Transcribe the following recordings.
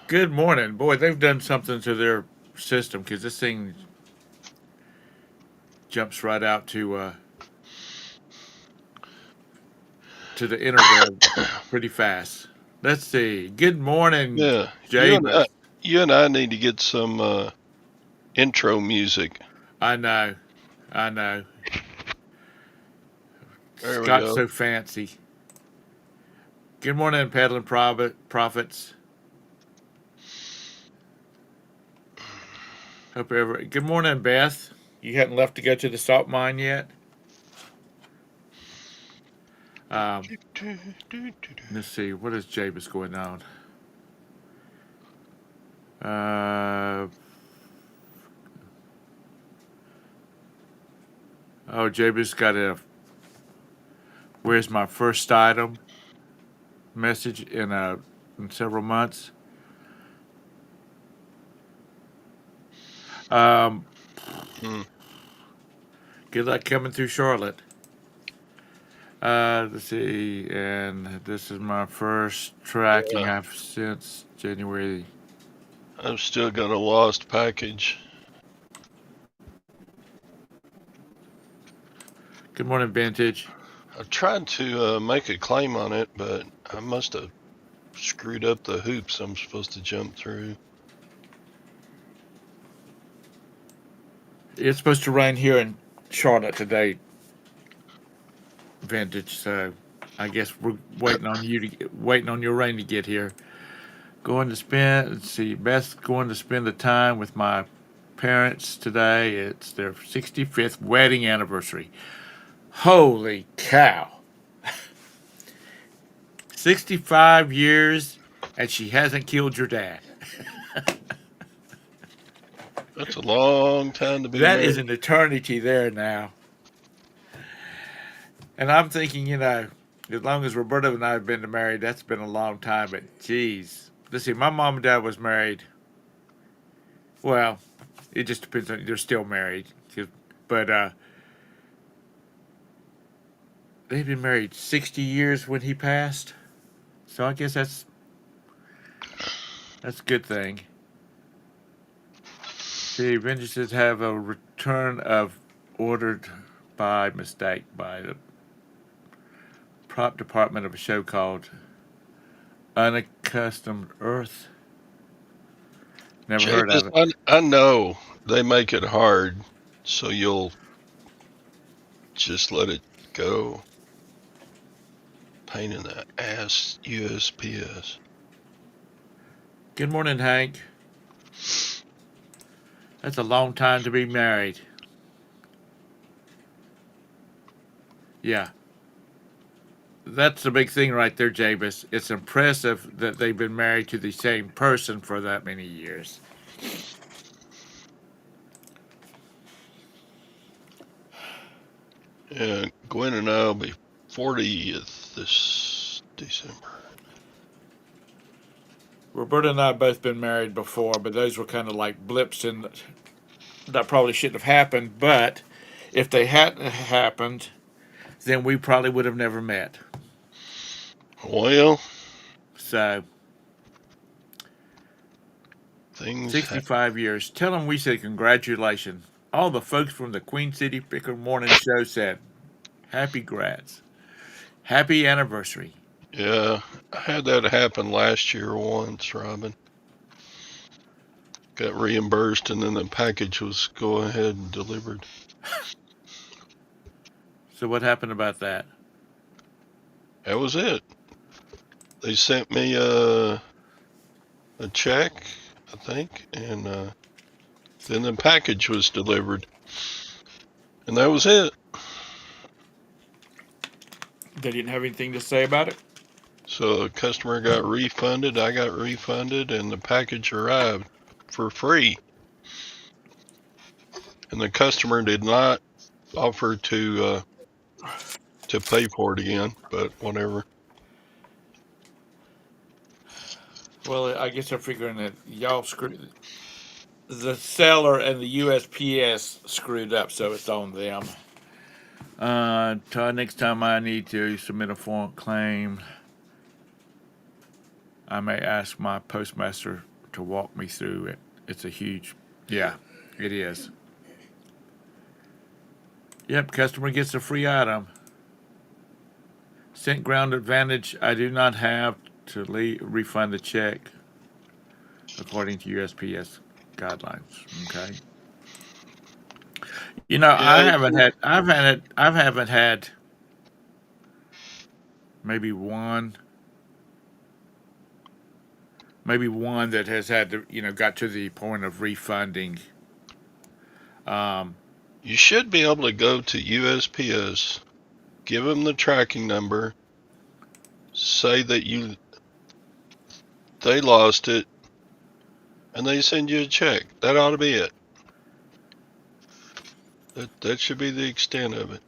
Good morning. Boy, they've done something to their system because this thing jumps right out to the interweb pretty fast. Let's see. Good morning, Yeah, Jabus. you and I need to get some intro music. I know. I know. There we Scott's go. so fancy. Good morning, peddling prophets. Hope ever. Good morning, Beth. You hadn't left to go to the salt mine yet. Um, let's see. What is Jabus going on? Uh, oh, Jabus got a "Where's my first item?" message in several months. Um, Hmm. Good luck coming through Charlotte. Let's see, and this is my first tracking Yeah, I've since January. I've still got a lost package. Good morning, Vintage. I tried to make a claim on it, but I must have screwed up the hoops I'm supposed to jump through. It's supposed to rain here in Charlotte today, Vintage. So I guess we're waiting on your rain to get here. Going to spend. Let's see, Beth's going to spend the time with my parents today. It's their 65th wedding anniversary. Holy cow! 65 years and she hasn't killed your dad. That's a long time to be That is married. an eternity there now. And I'm thinking, as long as Roberta and I have been married, that's been a long time. But geez, let's see, my mom and dad was married. Well, it just depends on they're still married, but they've been married 60 years when he passed. So I guess that's a good thing. See, vengeances have a return of ordered by mistake by the prop department of a show called Unaccustomed Earth. Never heard James, of it. I know they make it hard, so you'll just let it go. Pain in the ass, USPS. Good morning, Hank. That's a long time to be married. Yeah, that's the big thing right there, Jabus. It's impressive that they've been married to the same person for that many years. Yeah, Gwen and I will be 40th this December. Roberta and I have both been married before, but those were kind of like blips, and that probably shouldn't have happened. But if they hadn't happened, then we probably would have never met. Well, So, things happen. 65 years. Tell them we said congratulations. All the folks from the Queen City Picker Morning Show said, happy grats. Happy anniversary. Yeah, I had that happen last year once, Robin. Got reimbursed and then the package was go ahead and delivered. So, what happened about that? That was it. They sent me a check, I think, and then the package was delivered. And that was it. They didn't have anything to say about it? So the customer got refunded, I got refunded, and the package arrived for free. And the customer did not offer to pay for it again, but whatever. Well, I guess I'm figuring that y'all screwed. The seller and the USPS screwed up, so it's on them. Next time I need to submit a form claim, I may ask my postmaster to walk me through it. It's a huge, yeah, it is. Yep, customer gets a free item. Cent ground advantage I do not have to refund the check according to USPS guidelines. Okay. You know, Yeah, I haven't had maybe one, maybe one that has had to, got to the point of refunding. Um, you should be able to go to USPS, give them the tracking number, say that they lost it, and they send you a check. That ought to be it. That should be the extent of it.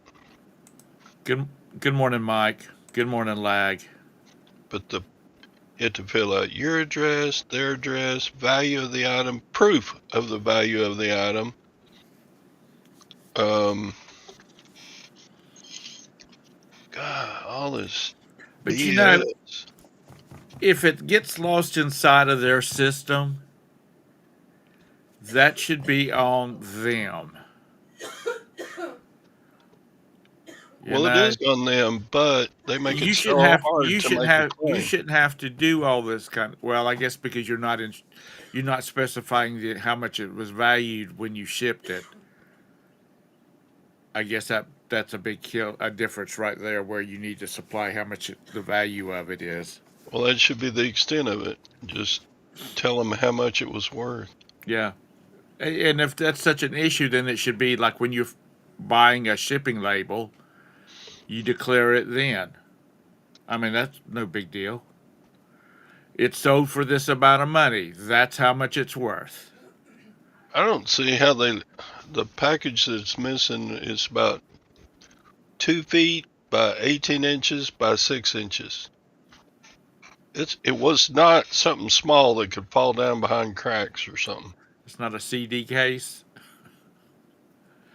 good, good morning, Mike. Good morning, Lag. But you have to fill out your address, their address, value of the item, proof of the value of the item. Um, God, all this But BS. if it gets lost inside of their system, that should be on them. You Well, it know, is on them, but they make it you shouldn't so have hard you to shouldn't make a have you claim. shouldn't have to do all this kind of, well, I guess because you're not specifying how much it was valued when you shipped it. I guess that's a difference right there where you need to supply how much the value of it is. Well, that should be the extent of it. Just tell them how much it was worth. Yeah. And if that's such an issue, then it should be like when you're buying a shipping label, you declare it then. I mean, that's no big deal. It's sold for this amount of money. That's how much it's worth. I don't see how the package that's missing is about 2 feet by 18 inches by 6 inches. It was not something small that could fall down behind cracks or something. It's not a CD case.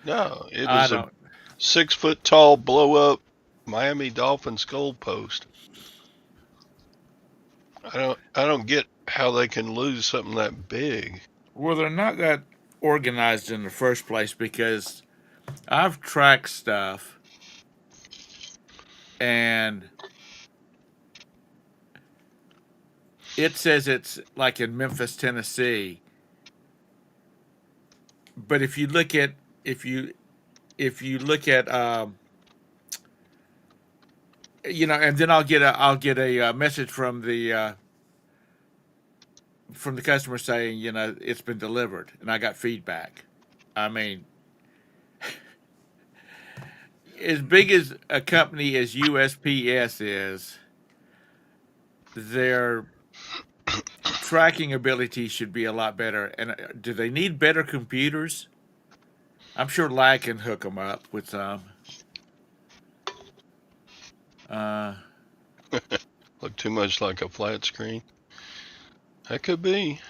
No, it I was a don't. 6 foot tall blow up Miami Dolphins goalpost. I don't get how they can lose something that big. Well, they're not that organized in the first place because I've tracked stuff and it says it's like in Memphis, Tennessee. But if you look at and then I'll get a message from the customer saying it's been delivered, and I got feedback. I mean, as big as a company as USPS is, their tracking ability should be a lot better. And do they need better computers? I'm sure Lag can hook them up with some. Uh, Look too much like a flat screen. That could be.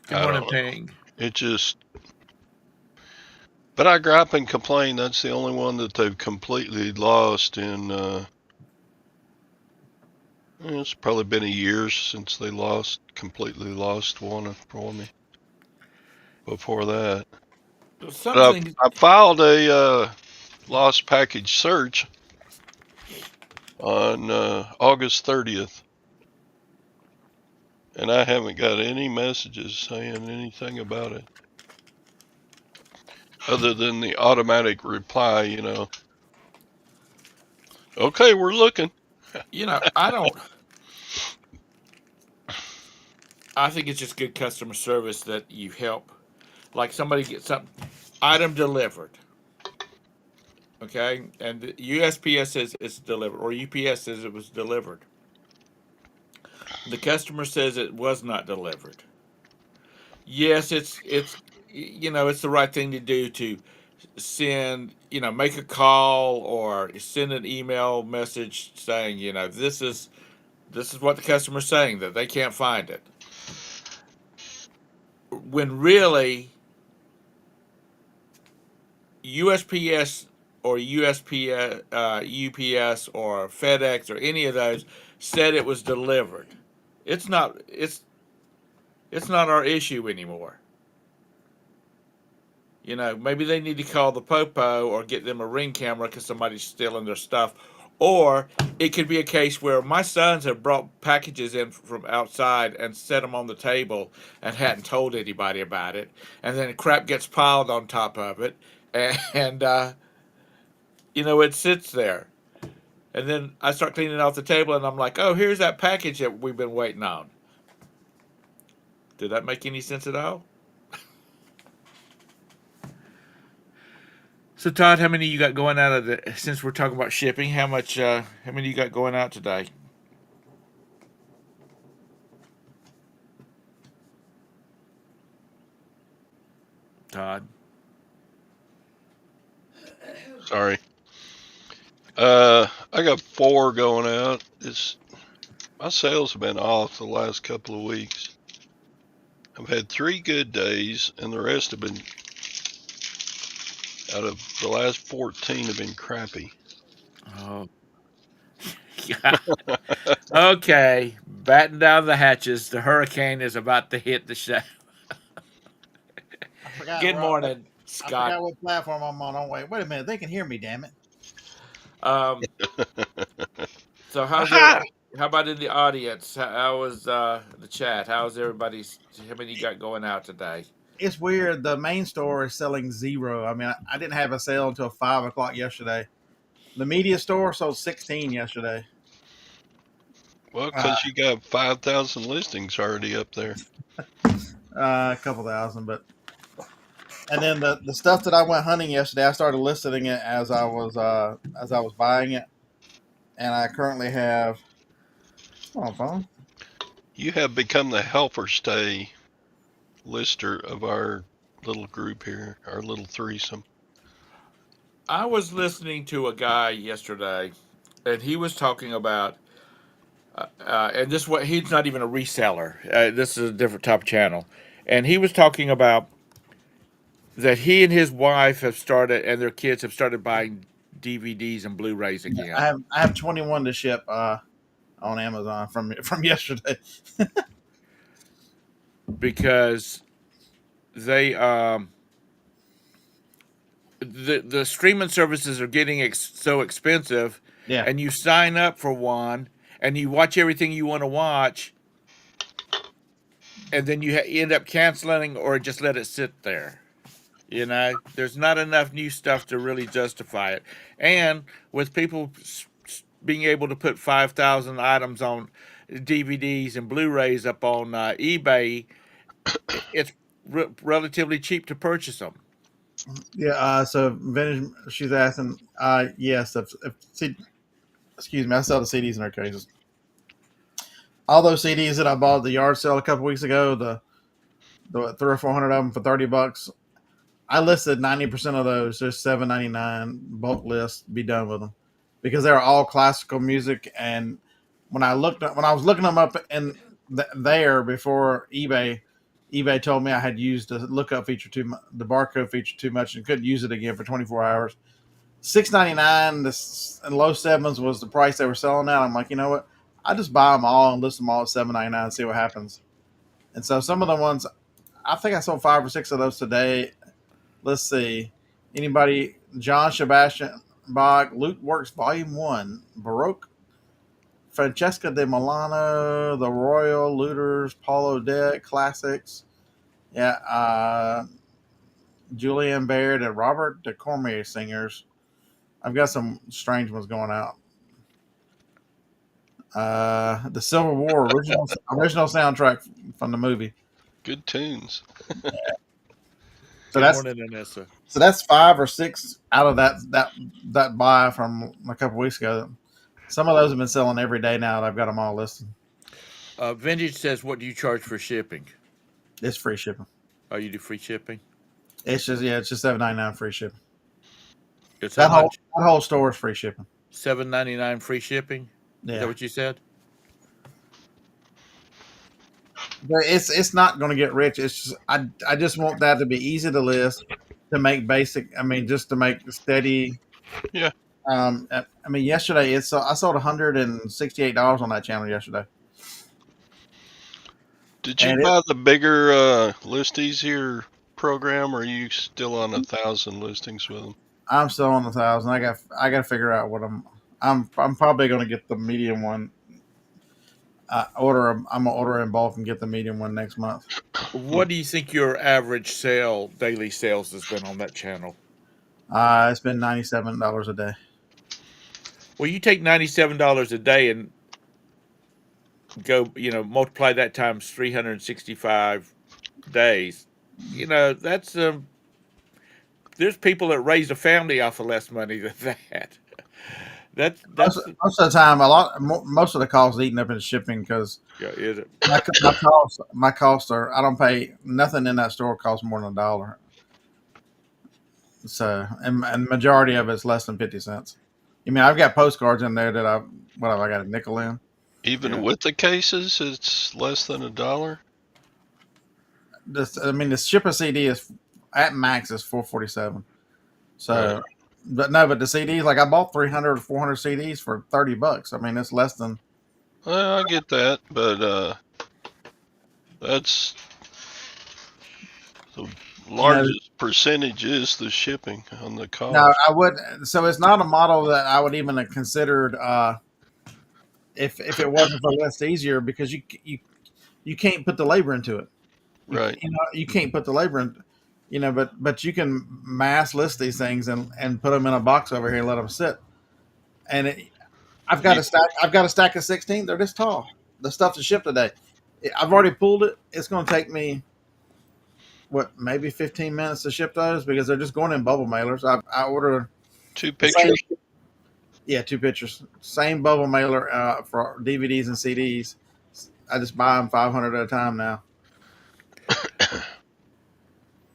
Good I morning, don't know. Ping. It just. But I gripe and complain. That's the only one that they've completely lost in. It's probably been a year since they completely lost one for me. Before that, but Something. I filed a lost package search on August 30th, and I haven't got any messages saying anything about it, other than the automatic reply. Okay, we're looking. I don't. I think it's just good customer service that you help. Like somebody gets some item delivered, okay, and the USPS says it's delivered, or UPS says it was delivered. The customer says it was not delivered. Yes, it's the right thing to do to send make a call or send an email message saying this is what the customer's saying, that they can't find it, when really USPS or UPS or FedEx or any of those said it was delivered. It's not. It's not our issue anymore. You know, maybe they need to call the popo or get them a ring camera because somebody's stealing their stuff. Or it could be a case where my sons have brought packages in from outside and set them on the table and hadn't told anybody about it. And then crap gets piled on top of it. And you know, it sits there. And then I start cleaning off the table and I'm like, oh, here's that package that we've been waiting on. Did that make any sense at all? So Todd, how many you got going out of the? Since we're talking about shipping, how much? How many you got going out today? Todd. Sorry. I got 4 going out. My sales have been off the last couple of weeks. I've had 3 good days, and the rest have been, out of the last 14, have been crappy. Oh. Yeah. Okay, batten down the hatches. The hurricane is about to hit the show. Good morning, I Scott. forgot what platform I'm on. Oh, wait a minute. They can hear me, damn it. So how about in the audience? How was the chat? How's everybody's? How many you got going out today? It's weird. The main store is selling 0. I mean, I didn't have a sale until 5 o'clock yesterday. The media store sold 16 yesterday. Well, because you got 5,000 listings already up there. A couple thousand, but. And then the stuff that I went hunting yesterday, I started listing it as I was buying it, and I currently have. Come on, phone. You have become the helper stay lister of our little group here, our little threesome. I was listening to a guy yesterday, and he was talking about, and this what he's not even a reseller. This is a different type of channel, and he was talking about that he and his wife have started, and their kids have started buying DVDs and Blu-rays again. I have 21 to ship on Amazon from yesterday. Because they the streaming services are getting so expensive, Yeah. and you sign up for one and you watch everything you want to watch, and then you end up canceling or just let it sit there. You know, there's not enough new stuff to really justify it. And with people being able to put 5,000 items on DVDs and Blu-rays up on eBay, it's relatively cheap to purchase them. Yeah. So vintage. She's asking. Yes. Excuse me. I sell the CDs in her cases. All those CDs that I bought at the yard sale a couple weeks ago, the 300 or 400 of them for $30. I listed 90% of those, just $7.99 bulk list. Be done with them because they're all classical music. And when I was looking them up in there before eBay told me I had used the lookup feature the barcode feature too much and couldn't use it again for 24 hours. $6.99 and low sevens was the price they were selling at. I'm like, you know what? I just buy them all and list them all at $7.99 and see what happens. And so some of the ones, I think I sold 5 or 6 of those today. Let's see. Anybody? John Sebastian Bach, Lute Works Volume 1, Baroque, Francesca de Milano, The Royal, Looters, Paul Odette, Classics. Yeah. Julian Baird and Robert de Cormier singers. I've got some strange ones going out. The Civil War original soundtrack from the movie. Good tunes. So Good morning, Anessa. So that's 5 or 6 out of that buy from a couple weeks ago. Some of those have been selling every day now. And I've got them all listed. Vintage says, "What do you charge for shipping?" It's free shipping. Oh, you do free shipping? It's just $7.99 free shipping. It's that whole store is free shipping. $7.99 free shipping. Yeah. Is that what you said? But it's not going to get rich. It's just I just want that to be easy to list, to make basic. I mean, just to make steady. Yeah. I mean, yesterday I sold $168 on that channel yesterday. Did you And buy the bigger list easier program, or are you still on 1,000 listings with them? I'm still on 1,000. I got to figure out what I'm probably going to get the medium one. I'm gonna order in bulk and get the medium one next month. What do you think your average daily sales has been on that channel? It's been $97 a day. Well, you take $97 a day and go, multiply that times 365 days. That's there's people that raise a family off of less money than that. That's Most of the time, most of the cost is eaten up in shipping because yeah, is it? my costs are. I don't pay nothing in that store costs more than $1. So, and majority of it's less than 50 cents. I mean, I've got postcards in there that what have I got a nickel in? Even Yeah. with the cases, it's less than $1. The shipper CD is at max is $4.47. So, Right. but the CDs, like I bought 300 or 400 CDs for $30. I mean, it's less than. Well, I get that, but that's the largest percentage is the shipping on the cost. No, I would. So it's not a model that I would even have considered if it wasn't for less easier because you can't put the labor into it. Right. You can't put the labor in. But you can mass list these things and put them in a box over here and let them sit. And I've got a stack of 16. They're this tall. The stuff to ship today. I've already pulled it. It's going to take me maybe 15 minutes to ship those because they're just going in bubble mailers. I ordered 2 pictures. Yeah, 2 pictures. Same bubble mailer for DVDs and CDs. I just buy them 500 at a time now.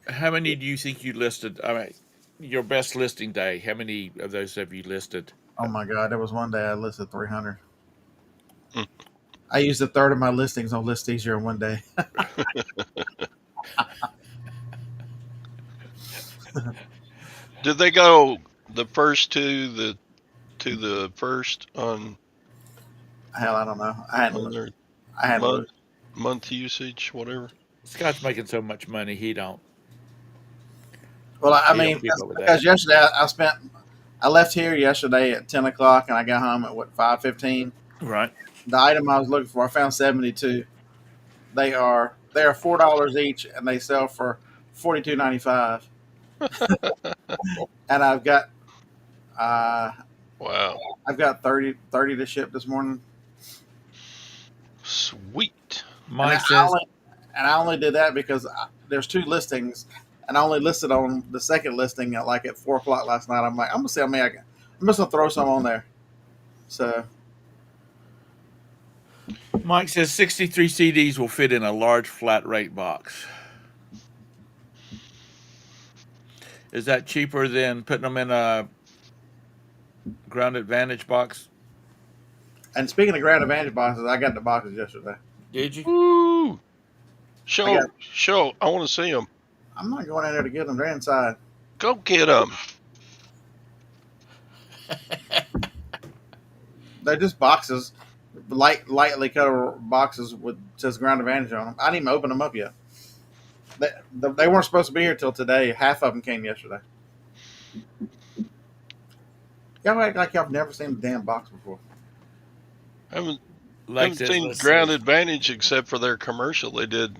How many do you think you listed? I mean, your best listing day. How many of those have you listed? Oh my God, there was one day I listed 300. Hmm. I used a third of my listings on List Easier in one day. Did they go the first to the first on Hell, I don't know. I hadn't. their I hadn't. month, looked. month usage, whatever? Scott's making so much money, he don't. Well, I He mean, don't keep up with because that. yesterday I left here yesterday at 10 o'clock and I got home at 5:15. Right. The item I was looking for, I found 72. They are $4 each and they sell for $42.95. And Wow. I've got 30 to ship this morning. Sweet. Mike and, says, I only did that because there's 2 listings, and I only listed on the second listing at 4 o'clock last night. I'm like, I'm gonna see how many I'm just gonna throw some on there. So Mike says 63 CDs will fit in a large flat rate box. Is that cheaper than putting them in a Ground Advantage box? and speaking of Grand Advantage boxes, I got the boxes yesterday. Did you? Woo! I Show. I want to see them. I'm not going in there to get them. They're inside. Go get them. They're just boxes, lightly covered boxes with says Ground Advantage on them. I didn't even open them up yet. They weren't supposed to be here till today. Half of them came yesterday. Y'all act like y'all have never seen the damn box before. I haven't Like says, seen let's Ground see. Advantage except for their commercial they did,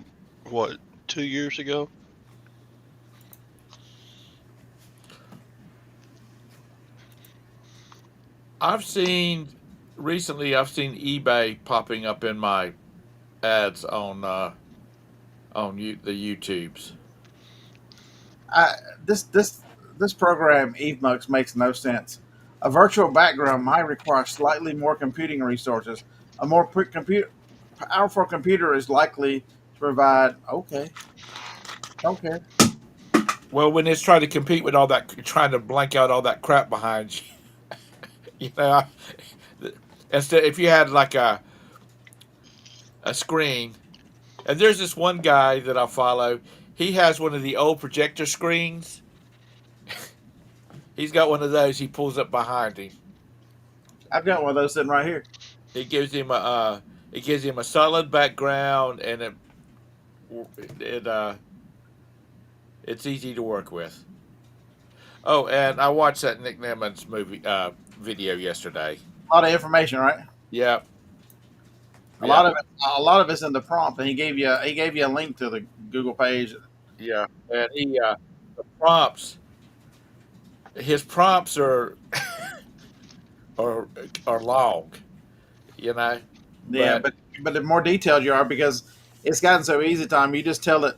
2 years ago? Recently I've seen eBay popping up in my ads on the YouTubes. This program EveMux makes no sense. A virtual background might require slightly more computing resources. A more powerful computer is likely to provide. Okay. Well, when it's trying to compete with all that, trying to blank out all that crap behind you, you know, instead if you had like a screen, and there's this one guy that I follow, he has one of the old projector screens. He's got one of those. He pulls up behind him. I've got one of those sitting right here. It gives him a solid background, and it it's easy to work with. Oh, and I watched that Nick Nimmons movie video yesterday. A lot of information, right? Yep, A lot yep, of it, a lot of it's in the prompt, and he gave you a link to the Google page. yeah. And he the prompts his prompts are are long, you know. Yeah, But but the more detailed you are, because it's gotten so easy, Tom. You just tell it,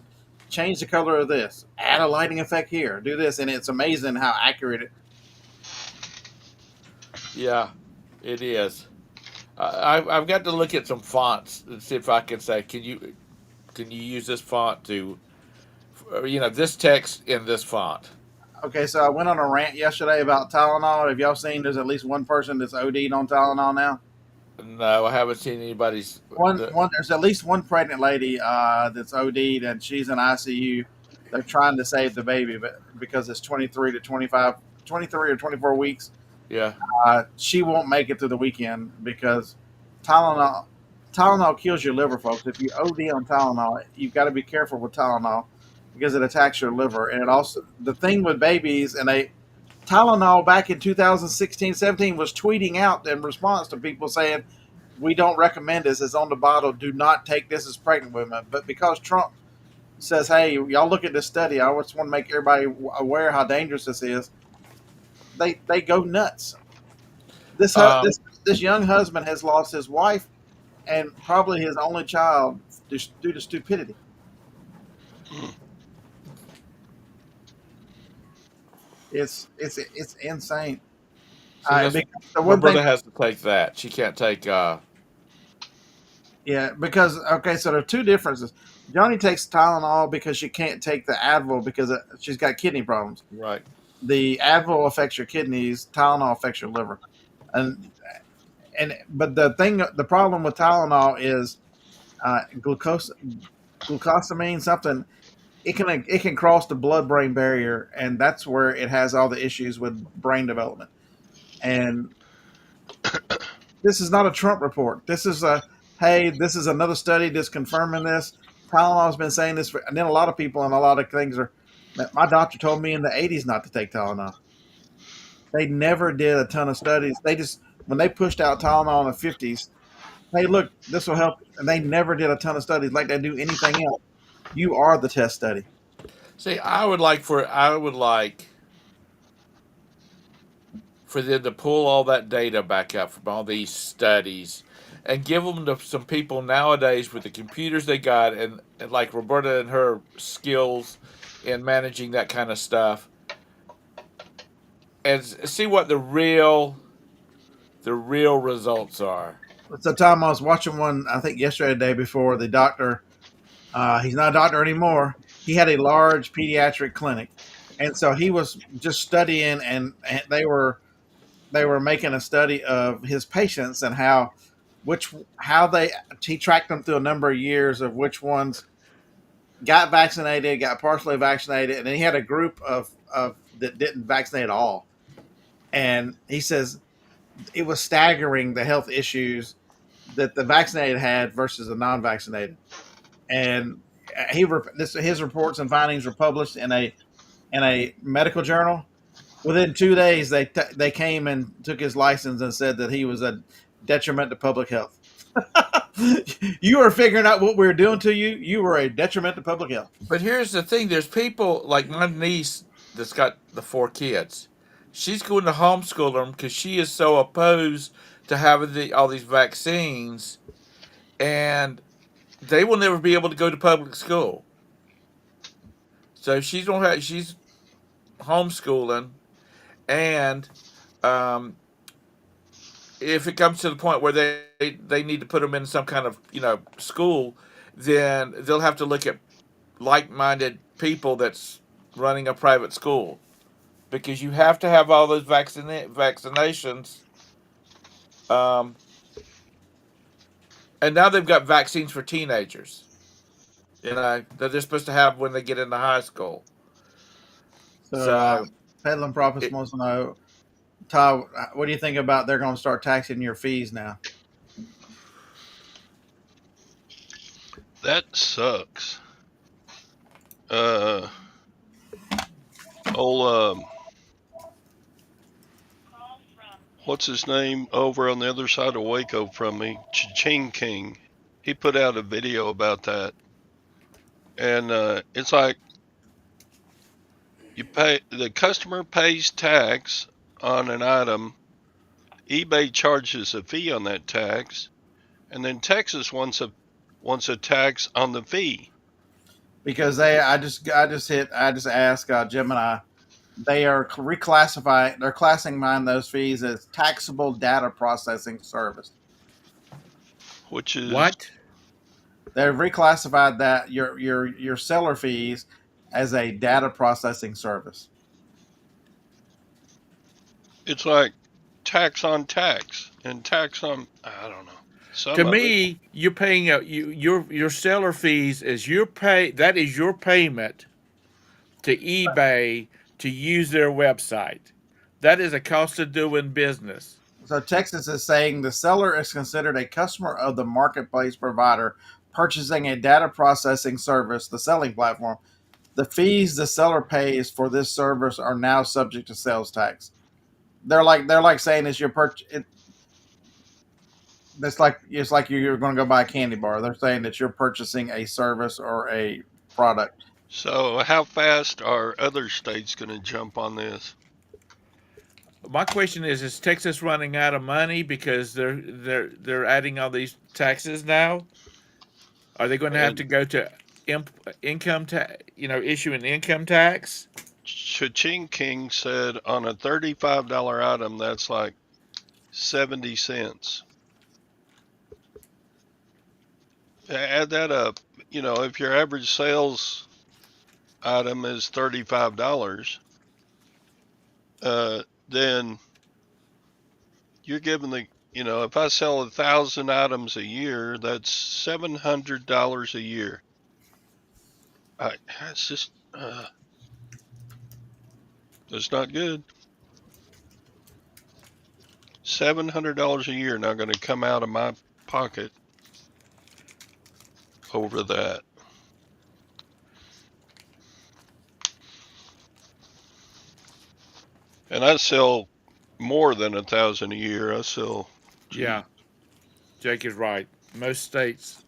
change the color of this, add a lighting effect here, do this, and it's amazing how accurate it. yeah, it is. I've got to look at some fonts and see if I can say, can you use this font to, this text in this font? Okay, so I went on a rant yesterday about Tylenol. Have y'all seen? There's at least one person that's OD'd on Tylenol now. No, I haven't seen anybody's. There's at least one pregnant lady that's OD'd, and she's in ICU. They're trying to save the baby, but because it's 23 to 25, 23 or 24 weeks, Yeah. she won't make it through the weekend because Tylenol Tylenol kills your liver, folks. If you OD on Tylenol, you've got to be careful with Tylenol because it attacks your liver. And it also, the thing with babies, and Tylenol back in 2016, 17 was tweeting out in response to people saying, we don't recommend this. It's on the bottle. Do not take this as pregnant women. But because Trump says, hey, y'all look at this study, I just want to make everybody aware how dangerous this is, they go nuts. This, Um, this, this young husband has lost his wife and probably his only child due to stupidity. It's insane. See, that's, The my one brother thing, has to take that. She can't take. yeah, because okay, so there are two differences. Johnny takes Tylenol because she can't take the Advil because she's got kidney problems. Right. The Advil affects your kidneys. Tylenol affects your liver, and but the problem with Tylenol is glucosamine something. It can cross the blood brain barrier, and that's where it has all the issues with brain development. And this is not a Trump report. This is this is another study that's confirming this. Tylenol's been saying this, and then a lot of people and a lot of things are. My doctor told me in the '80s not to take Tylenol. They never did a ton of studies. They just when they pushed out Tylenol in the '50s, hey, look, this will help, and they never did a ton of studies like they do anything else. You are the test study. See, I would like for them to pull all that data back up from all these studies and give them to some people nowadays with the computers they got and like Roberta and her skills in managing that kind of stuff and see what the real results are. So, Tom, I was watching one, I think yesterday, the day before. The doctor, he's not a doctor anymore. He had a large pediatric clinic, and so he was just studying, and they were making a study of his patients and he tracked them through a number of years of which ones got vaccinated, got partially vaccinated, and then he had a group of that didn't vaccinate at all. And he says it was staggering the health issues that the vaccinated had versus the non-vaccinated. And his reports and findings were published in a medical journal. Within 2 days, they came and took his license and said that he was a detriment to public health. You were figuring out what we were doing to you. You were a detriment to public health. But here's the thing: there's people like my niece that's got the 4 kids. She's going to homeschool them because she is so opposed to having all these vaccines, and they will never be able to go to public school. So she's homeschooling, and um, if it comes to the point where they need to put them in some kind of school, then they'll have to look at like-minded people that's running a private school because you have to have all those vaccinations. Um, and now they've got vaccines for teenagers. That they're supposed to have when they get into high school. So, So Peddling Prophet it, wants to know, Todd, what do you think about they're going to start taxing your fees now? That sucks. Old what's his name over on the other side of Waco from me, Ching King. He put out a video about that, and it's like the customer pays tax on an item, eBay charges a fee on that tax, and then Texas wants a tax on the fee. Because I just asked Gemini. They are reclassifying. They're classifying those fees as taxable data processing service. Which is What? They've reclassified that your seller fees as a data processing service. It's like tax on tax and tax on, I don't know. To me, you're paying your seller fees is that is your payment to eBay to use their website. That is a cost of doing business. So Texas is saying the seller is considered a customer of the marketplace provider purchasing a data processing service, the selling platform. The fees the seller pays for this service are now subject to sales tax. They're like saying it's your purchase. It's like you're going to go buy a candy bar. They're saying that you're purchasing a service or a product. So how fast are other states going to jump on this? My question is Texas running out of money because they're adding all these taxes now? Are they going to have to go to income tax? Issue an income tax? Ching King said on a $35 item, that's like 70 cents. Add that up. If your average sales item is $35, then you're giving if I sell 1,000 items a year, that's $700 a year. That's just, that's not good. $700 a year now going to come out of my pocket over that. And I sell more than 1,000 a year. I sell. Yeah, Jake is right. Most states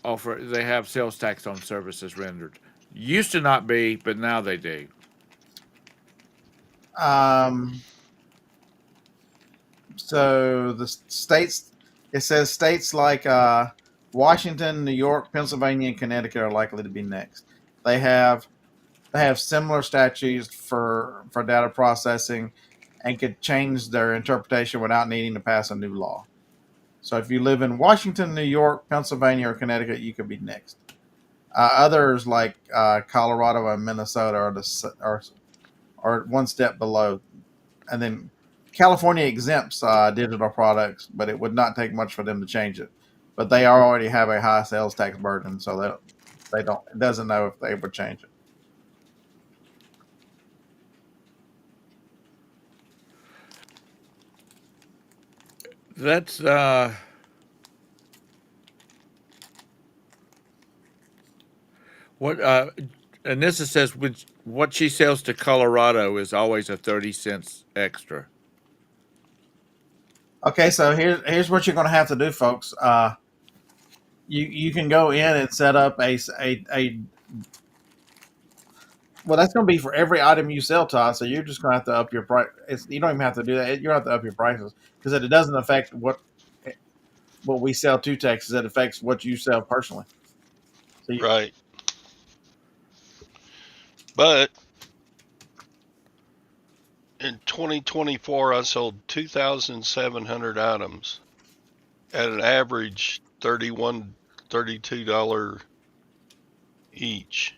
they have sales tax on services rendered. Used to not be, but now they do. So the states, it says states like Washington, New York, Pennsylvania, and Connecticut are likely to be next. They have similar statutes for data processing and could change their interpretation without needing to pass a new law. So if you live in Washington, New York, Pennsylvania, or Connecticut, you could be next. Others like Colorado and Minnesota are one step below. And then California exempts digital products, but it would not take much for them to change it. But they already have a high sales tax burden, so they don't. It doesn't know if they would change it. That's what Anissa says. What she sells to Colorado is always a 30 cents extra. Okay, so here's what you're going to have to do, folks. You can go in and set up a well, that's going to be for every item you sell, Todd. So you're just going to have to up your price. You don't even have to do that. You don't have to up your prices because it doesn't affect what we sell to Texas. It affects what you sell personally. So right. But in 2024, I sold 2,700 items at an average $32 each.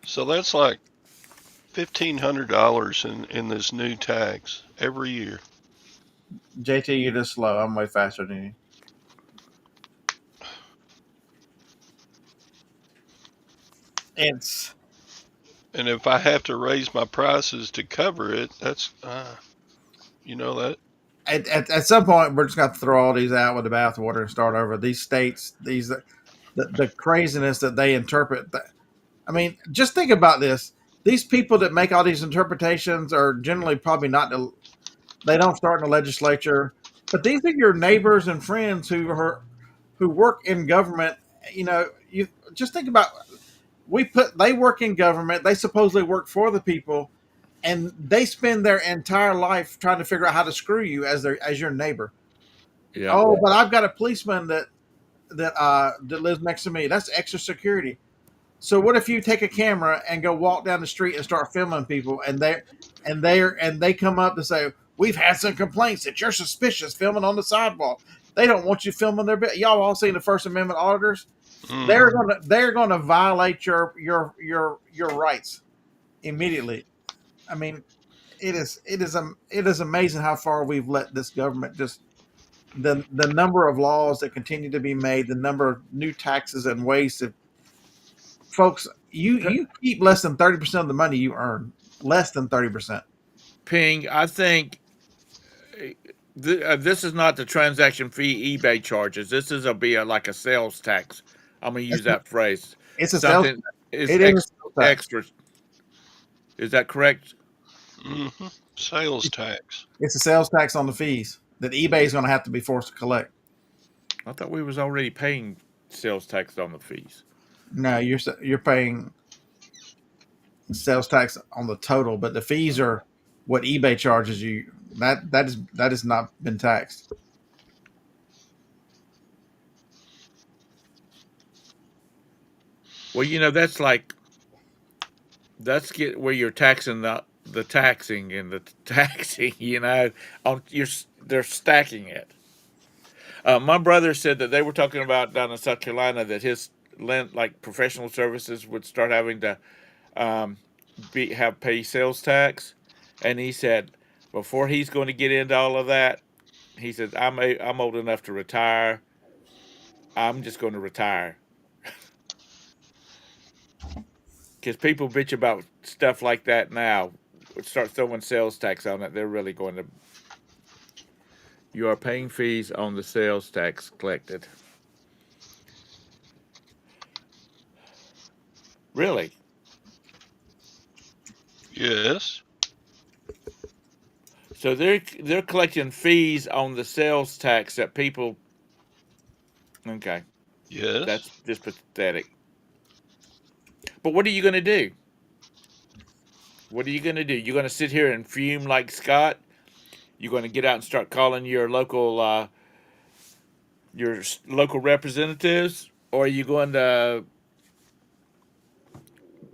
So that's like $1,500 in this new tax every year. JT, you're just slow. I'm way faster than you. And if I have to raise my prices to cover it, that's that. At some point, we're just going to throw all these out with the bathwater and start over. These states, these the craziness that they interpret. I mean, just think about this. These people that make all these interpretations are generally probably not. They don't start in the legislature, but these are your neighbors and friends who work in government. You know, you just think about they work in government. They supposedly work for the people, and they spend their entire life trying to figure out how to screw you as your neighbor. Yeah. Oh, but I've got a policeman that lives next to me. That's extra security. So what if you take a camera and go walk down the street and start filming people, and they come up to say, "We've had some complaints that you're suspicious filming on the sidewalk." They don't want you filming their bit. Y'all all seen the First Amendment auditors? They're gonna violate your rights immediately. I mean, it is amazing how far we've let this government just the number of laws that continue to be made, the number of new taxes and ways to folks. You keep less than 30% of the money you earn, less than 30%. Ping, I think this is not the transaction fee eBay charges. This is like a sales tax. I'm gonna use that phrase. It's a sales. Something is It is a sales tax. extra. Is that correct? Mm-hmm. Sales tax. It's a sales tax on the fees that eBay is going to have to be forced to collect. I thought we was already paying sales tax on the fees. No, you're paying sales tax on the total, but the fees are what eBay charges you. That has not been taxed. Well, that's where you're taxing the taxing and the taxing. They're stacking it. My brother said that they were talking about down in South Carolina that his professional services would start having to pay sales tax, and he said before he's going to get into all of that, he said I'm old enough to retire. I'm just going to retire because people bitch about stuff like that now. Start throwing sales tax on it, they're really going to. You are paying fees on the sales tax collected. Really? Yes. So they're collecting fees on the sales tax that people. Okay. Yes. That's just pathetic. But what are you going to do? What are you going to do? You're going to sit here and fume like Scott? You're going to get out and start calling your local representatives, or are you going to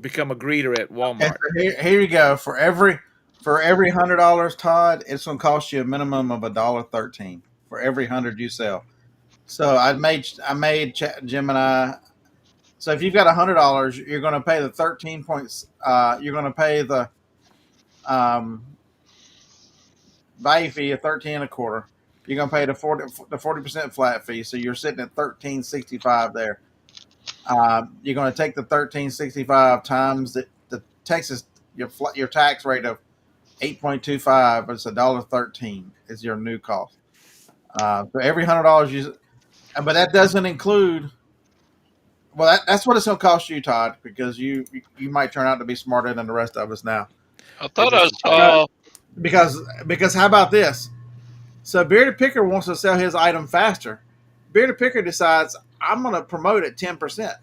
become a greeter at Walmart? Here you go. For every $100, Todd, it's going to cost you a minimum of $1.13 for every 100 you sell. So I made Gemini. So if you've got $100, you're going to pay the 13 points. You're going to pay the value fee of 13 and a quarter. You're going to pay the 40% flat fee. So you're sitting at $13.65 there. You're going to take the $13.65 times the Texas your tax rate of 8.25. It's $1.13 is your new cost. So every $100 but that doesn't include. Well, that's what it's going to cost you, Todd, because you might turn out to be smarter than the rest of us now. I thought I saw. Because how about this? So Bearded Picker wants to sell his item faster. Bearded Picker decides I'm going to promote at 10%.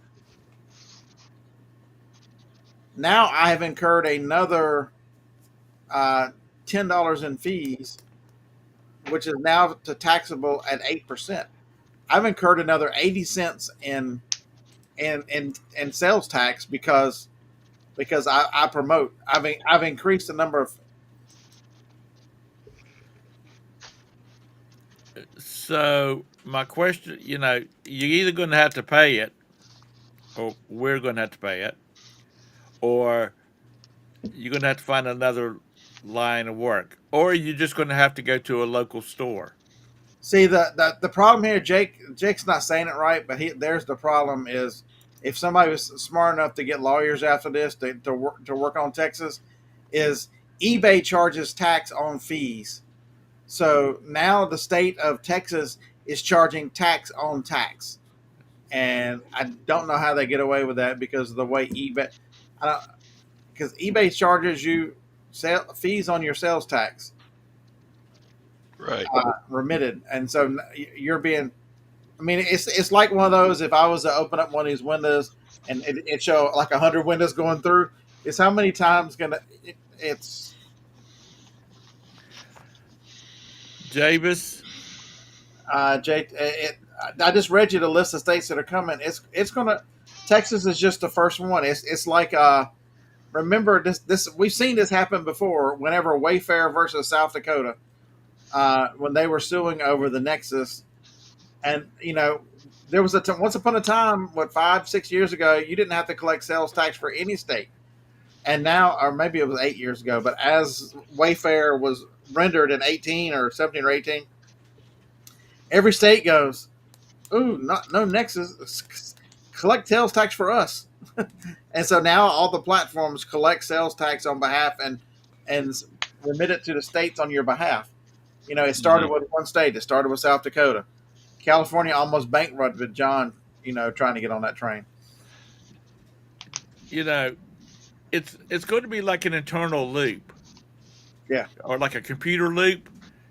Now I have incurred another $10 in fees, which is now taxable at 8%. I've incurred another 80 cents in sales tax because I promote. I've increased the number of. So my question, you're either going to have to pay it, or we're going to have to pay it, or you're going to have to find another line of work, or you're just going to have to go to a local store. See, the problem here, Jake's not saying it right, but there's the problem is if somebody was smart enough to get lawyers after this to work on Texas, is eBay charges tax on fees. So now the state of Texas is charging tax on tax. and I don't know how they get away with that because of the way eBay. I don't because eBay charges you fees on your sales tax Right. remitted, and so you're being. I mean, it's like one of those. If I was to open up one of these windows and it show like 100 windows going through, it's how many times gonna it's Javis, Jay. I just read you the list of states that are coming. It's gonna. Texas is just the first one. It's like remember this we've seen this happen before. Whenever Wayfair versus South Dakota, when they were suing over the Nexus, and there was once upon a time, what 5-6 years ago, you didn't have to collect sales tax for any state, and now, or maybe it was 8 years ago, but as Wayfair was rendered in 18 or 17 or 18, every state goes, "Ooh, no Nexus, collect sales tax for us." And so now all the platforms collect sales tax on behalf and remit it to the states on your behalf. It started with one state. It started with South Dakota. California almost bankrupted John, trying to get on that train. it's going to be like an internal loop. Yeah. Or like a computer loop,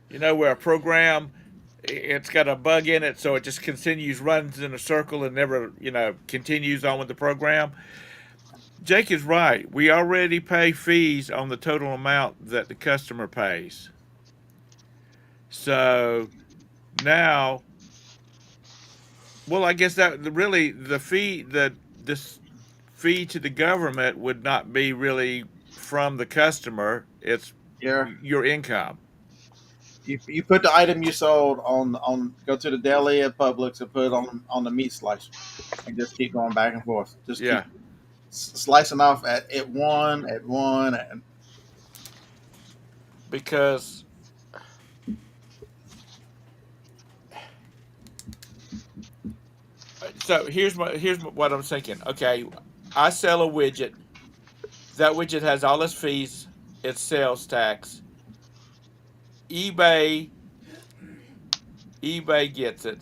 where a program, it's got a bug in it, so it just runs in a circle and never, continues on with the program. Jake is right. We already pay fees on the total amount that the customer pays. So now, well, I guess that really the fee that this fee to the government would not be really from the customer. It's Yeah. your income. You put the item you sold on go to the deli at Publix and put it on the meat slicer and just keep going back and forth. Just Yeah. keep slicing off at one and Because so here's what I'm thinking. Okay, I sell a widget. That widget has all its fees, its sales tax. eBay eBay gets it.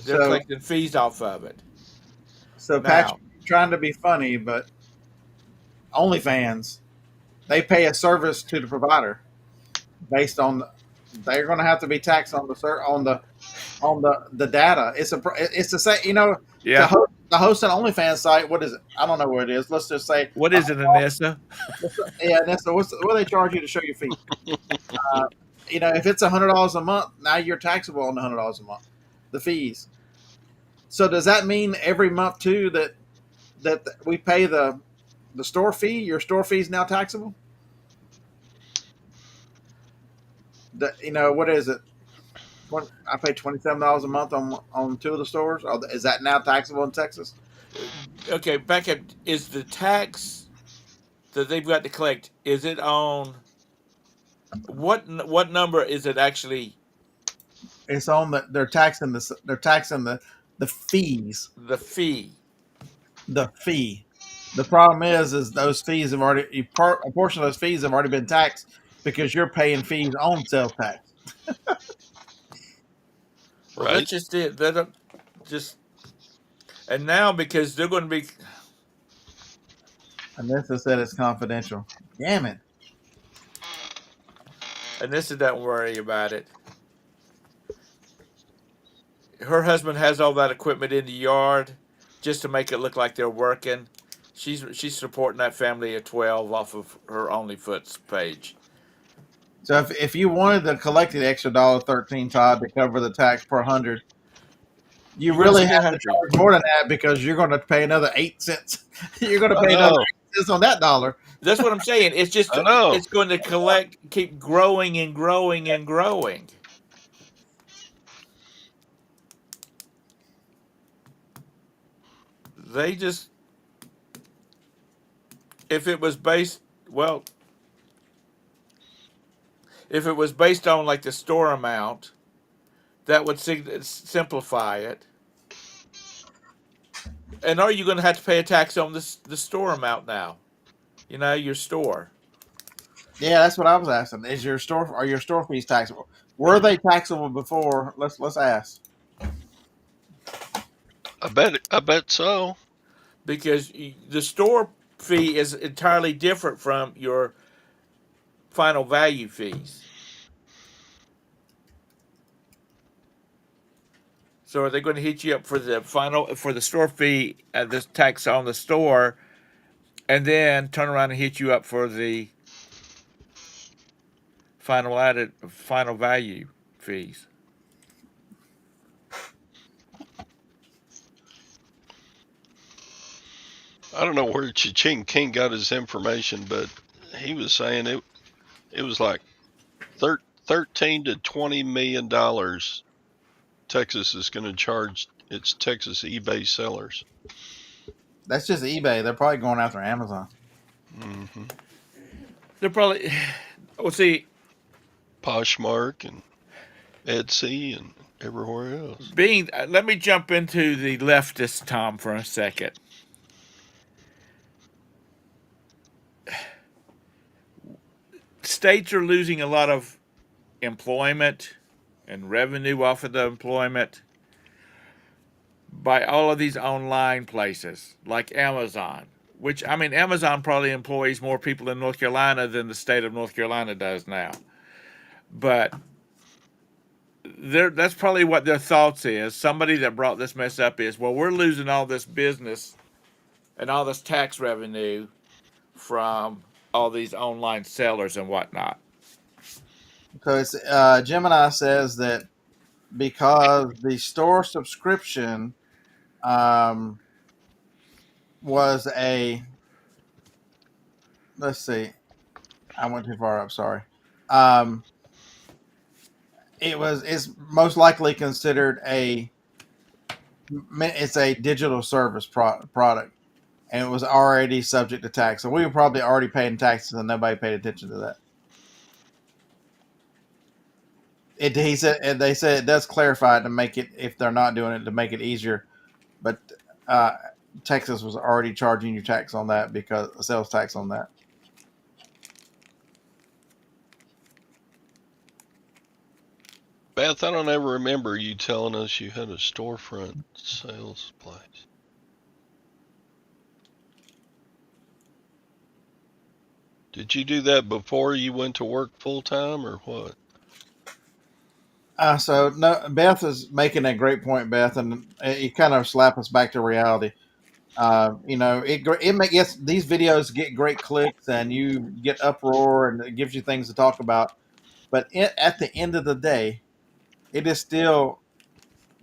They're so collecting fees off of it. Patrick Now, trying to be funny, but OnlyFans, they pay a service to the provider based on they're going to have to be taxed on the data. It's the same, yeah. the host an OnlyFans site. What is it? I don't know where it is. Let's just say What is it, Anissa? yeah. That's what do they charge you to show your feet? If it's $100 a month, now you're taxable on the $100 a month, the fees. So does that mean every month too that we pay the store fee? Your store fee is now taxable. What is it? I pay $27 a month on two of the stores. Is that now taxable in Texas? Okay, back up. Is the tax that they've got to collect? Is it on what number is it actually? It's on they're taxing the fees. The fee. The fee. The problem is those fees have already a portion of those fees have already been taxed because you're paying fees on sales tax. Well, Right. that's just it. That just and now because they're going to be. And this has said it's confidential. Damn it. And this is don't worry about it. Her husband has all that equipment in the yard just to make it look like they're working. She's supporting that family of 12 off of her OnlyFoots page. So if you wanted to collect the extra $1.13, Todd, to cover the tax per 100, you really have to charge more than that because you're going to pay another 8 cents. You're going to pay another 8 cents on that dollar. That's what I'm saying. It's just I know. it's going to keep growing and growing and growing. They just if it was based on like the store amount, that would simplify it. And are you going to have to pay a tax on the store amount now? Your store. Yeah, that's what I was asking. Are your store fees taxable? Were they taxable before? Let's ask. I bet so. because the store fee is entirely different from your final value fees. So are they going to hit you up for the store fee at this tax on the store, and then turn around and hit you up for the final value fees? I don't know where Cha-Ching King got his information, but he was saying it was like 13 to 20 million dollars Texas is going to charge its Texas eBay sellers. That's just eBay. They're probably going after Amazon. Mm-hmm. They're probably well. See, Poshmark and Etsy and everywhere else. let me jump into the leftist Tom for a second. States are losing a lot of employment and revenue off of the employment by all of these online places like Amazon, which, I mean, Amazon probably employs more people in North Carolina than the state of North Carolina does now. But that's probably what their thoughts is. Somebody that brought this mess up is, well, we're losing all this business and all this tax revenue from all these online sellers and whatnot. Because Gemini says that because the store subscription was a, let's see, I went too far up. Sorry. It's most likely considered it's a digital service product, and it was already subject to tax. So we were probably already paying taxes, and nobody paid attention to that. He said, and they said it does clarify to make it, if they're not doing it, to make it easier. But Texas was already charging you tax on that, because sales tax on that. Beth, I don't ever remember you telling us you had a storefront sales place. Did you do that before you went to work full time or what? So no, Beth is making a great point, Beth, and you kind of slap us back to reality. Yes, these videos get great clicks and you get uproar and it gives you things to talk about. But at the end of the day, it is still,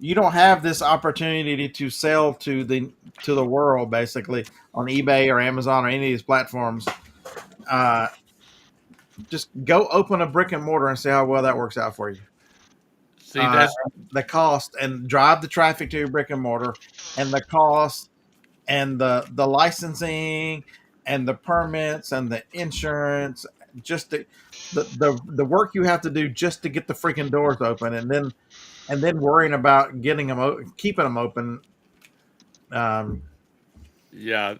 you don't have this opportunity to sell to the world, basically, on eBay or Amazon or any of these platforms. Just go open a brick and mortar and see how well that works out for you. See, that's the cost, and drive the traffic to your brick and mortar, and the cost, and the licensing, and the permits, and the insurance, just the work you have to do just to get the freaking doors open, and then worrying about getting them keeping them open. yeah,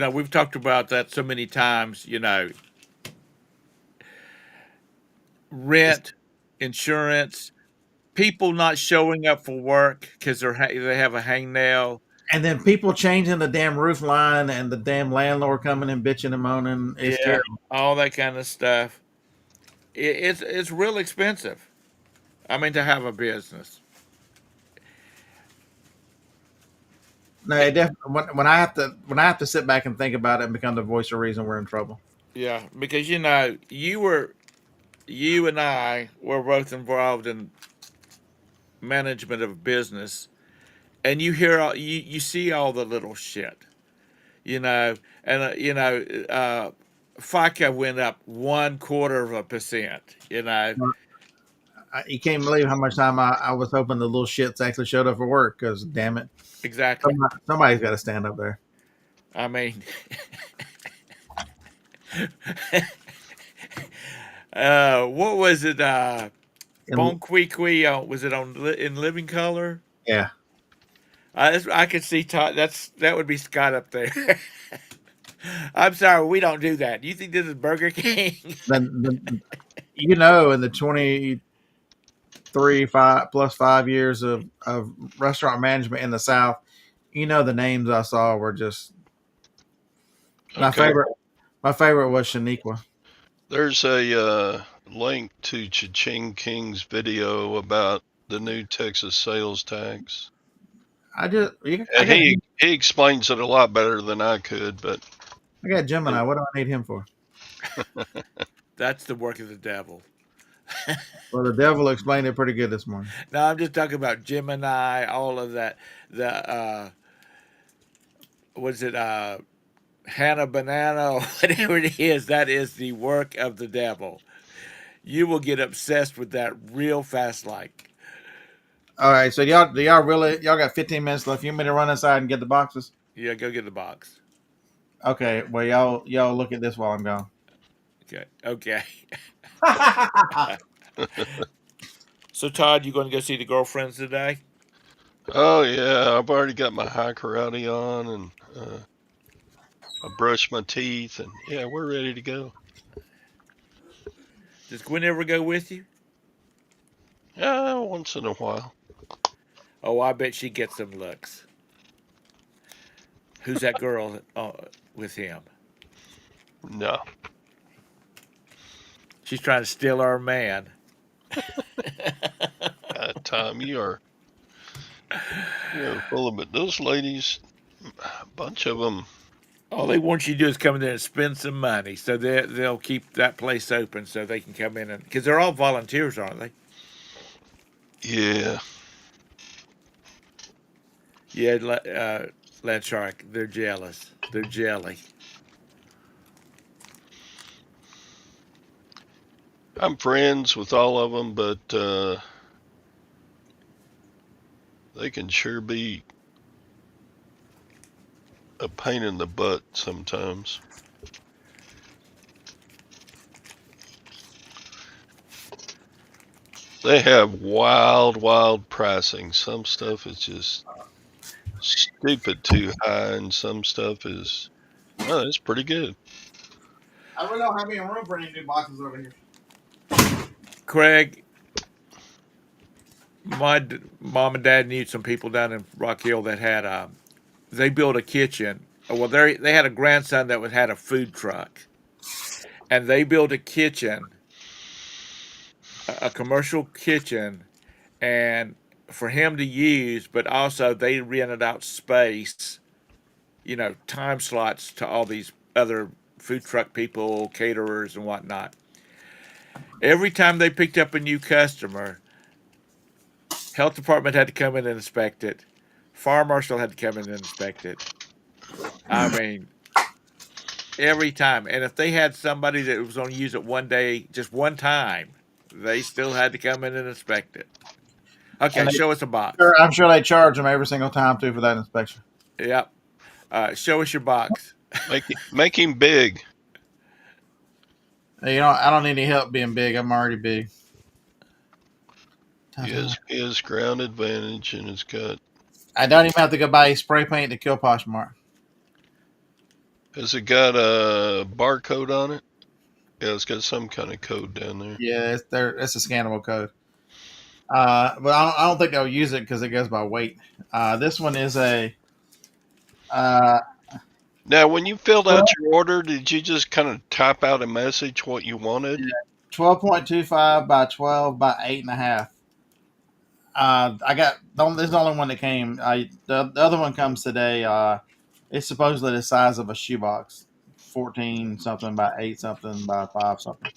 we've talked about that so many times. Rent, insurance, people not showing up for work because they have a hangnail. And then people changing the damn roof line, and the damn landlord coming and bitching and moaning. It's terrible. All that kind of stuff. It's real expensive. I mean, to have a business. No, it definitely, when I have to sit back and think about it and become the voice of reason, we're in trouble. Yeah, because you and I were both involved in management of business, and you hear you see all the little shit, and FICA went up 0.25%. You can't believe how much time I was hoping the little shits actually showed up for work, because damn it, Exactly. somebody's got to stand up there. I mean, what was it? Bon Qui Qui, was it in Living Color? Yeah. I could see Todd. That would be Scott up there. I'm sorry, we don't do that. You think this is Burger King? In the 23 5 plus 5 years of restaurant management in the South, You know, the names I saw were just my Okay. favorite. My favorite was Shaniqua. There's a link to Cha-Ching King's video about the new Texas sales tax. I just I And got he explains it a lot better than I could, but Gemini. What do I need him for? That's the work of the devil. Well, the devil explained it pretty good this morning. No, I'm just talking about Gemini, all of that. The was it Hannah Banana or whatever it is? That is the work of the devil. You will get obsessed with that real fast, like. All right, so y'all really y'all got 15 minutes left. You want me to run inside and get the boxes? Yeah, go get the box. Okay, well y'all look at this while I'm gone. Okay. Okay. So Todd, you going to go see the girlfriends today? oh yeah, I've already got my high karate on, and I brushed my teeth, and yeah, we're ready to go. Does Gwen ever go with you? Yeah, once in a while. Oh, I bet she gets some looks. Who's that girl with him? No, She's trying to steal our man. Tom, you're full of it. Those ladies, a bunch of them. All they want you to do is come in there and spend some money, so they'll keep that place open so they can come in and because they're all volunteers, aren't they? Yeah, Yeah, Land Shark. They're jealous. They're jelly. I'm friends with all of them, but they can sure be a pain in the butt sometimes. They have wild pricing. Some stuff is just stupid too high, and some stuff is, well, it's pretty good. I really don't have any room for any new boxes over here. Craig, my mom and dad knew some people down in Rock Hill that had they built a kitchen. Well, they had a grandson that had a food truck, and they built a kitchen, a commercial kitchen, and for him to use, but also they rented out space, time slots to all these other food truck people, caterers, and whatnot. Every time they picked up a new customer, health department had to come in and inspect it. Fire marshal had to come in and inspect it. I mean, every time. And if they had somebody that was going to use it one day, just one time, they still had to come in and inspect it. Okay, And show us a box. I'm sure they charge them every single time too for that inspection. Yep. Show us your box. Make him big. You know, I don't need any help being big. I'm already big. He has ground advantage, and it's got. I don't even have to go buy spray paint to kill Poshmark. Has it got a barcode on it? Yeah, it's got some kind of code down there. Yeah, it's a scannable code. But I don't think they'll use it because it goes by weight. This one is a. Now, when you filled out your order, did you just kind of type out a message what you wanted? 12.25 by 12 by 8.5. I got this is the only one that came. The other one comes today. It's supposedly the size of a shoebox, 14 something by 8 something by 5 something,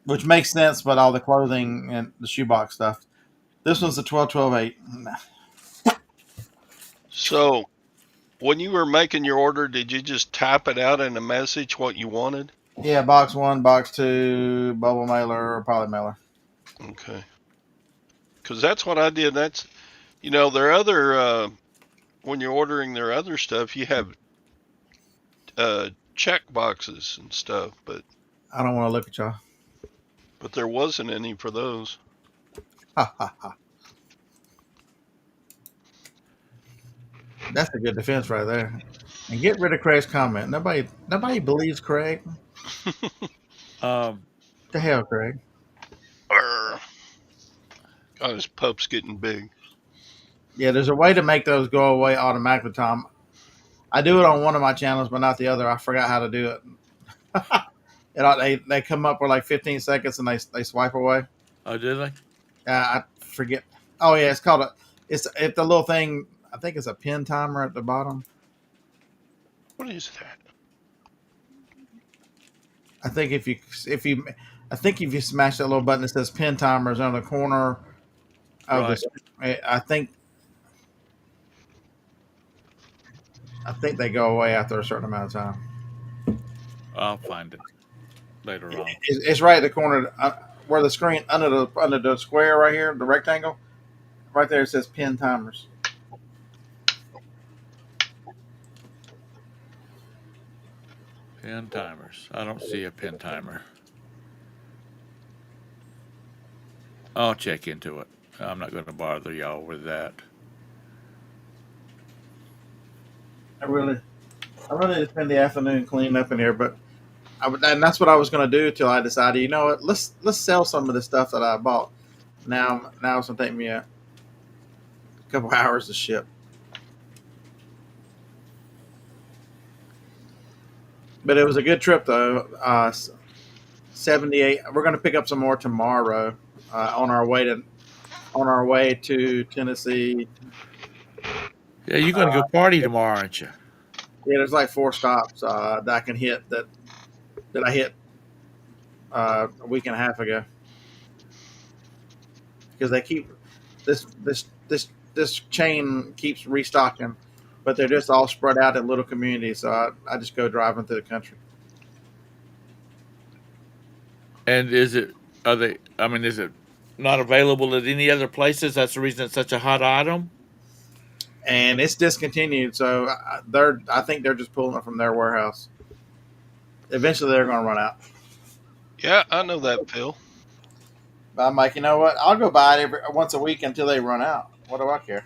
which makes sense. But all the clothing and the shoebox stuff. This one's the 12.12.8. So, when you were making your order, did you just type it out in a message what you wanted? Yeah, box 1, box 2, bubble mailer, or poly mailer. Okay. Because that's what I did. That's, their other, when you're ordering their other stuff, you have check boxes and stuff, but I don't want to look at y'all. But there wasn't any for those. Ha ha ha. That's a good defense right there. And get rid of Craig's comment. Nobody believes Craig. Um, The hell, Craig. Arr. God, his pup's getting big. Yeah, there's a way to make those go away automatically, Tom. I do it on one of my channels, but not the other. I forgot how to do it. They come up for like 15 seconds and they swipe away. Oh, did they? I forget. Oh yeah, it's called a. It's the little thing. I think it's a pin timer at the bottom. What is that? I think if you smash that little button that says pin timers on the corner of Right. the. I think they go away after a certain amount of time. I'll find it later on. It's right at the corner where the screen under the square right here, the rectangle. Right there, it says pin timers. Pin timers. I don't see a pin timer. I'll check into it. I'm not going to bother y'all with that. I really need to spend the afternoon cleaning up in here, but and that's what I was going to do till I decided. You know what? Let's sell some of the stuff that I bought. Now it's going to take me a couple hours to ship. But it was a good trip though. 78. We're going to pick up some more tomorrow on our way to Tennessee. Yeah, you're going to go party tomorrow, aren't you? Yeah, there's like 4 stops that I can hit that I hit a week and a half ago because they keep this chain keeps restocking, but they're just all spread out in little communities. So I just go driving through the country. And is it not available at any other places? That's the reason it's such a hot item? And it's discontinued, so I think they're just pulling it from their warehouse. Eventually, they're going to run out. Yeah, I know that, Phil. But I'm like, you know what? I'll go buy it once a week until they run out. What do I care?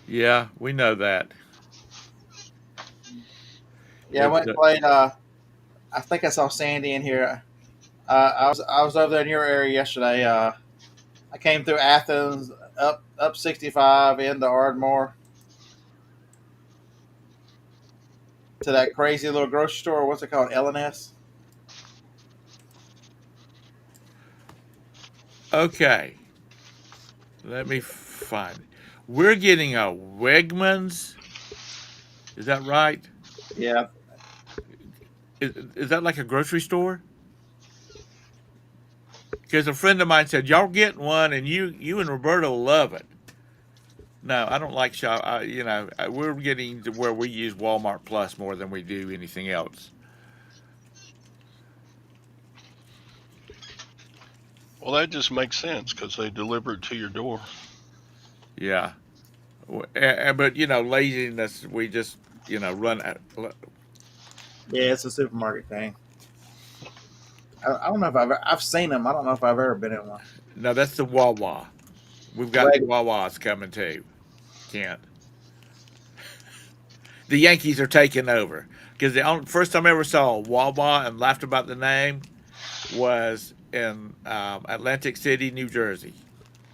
Yeah, we know that. Yeah, I went and played. I think I saw Sandy in here. I was over there in your area yesterday. I came through Athens, up 65 into Ardmore to that crazy little grocery store. What's it called? L&S. Okay. Let me find it. We're getting a Wegmans. Is that right? Yeah. Is that like a grocery store? Because a friend of mine said y'all getting one, and you and Roberto love it. No, I don't like shop. We're getting to where we use Walmart Plus more than we do anything else. Well, that just makes sense because they deliver it to your door. Yeah, but laziness. We just run. Yeah, it's a supermarket thing. I don't know if I've seen them. I don't know if I've ever been in one. No, that's the Wawa. We've got the Wawas coming too. Kent. The Yankees are taking over because the first time I ever saw a Wawa and laughed about the name was in Atlantic City, New Jersey.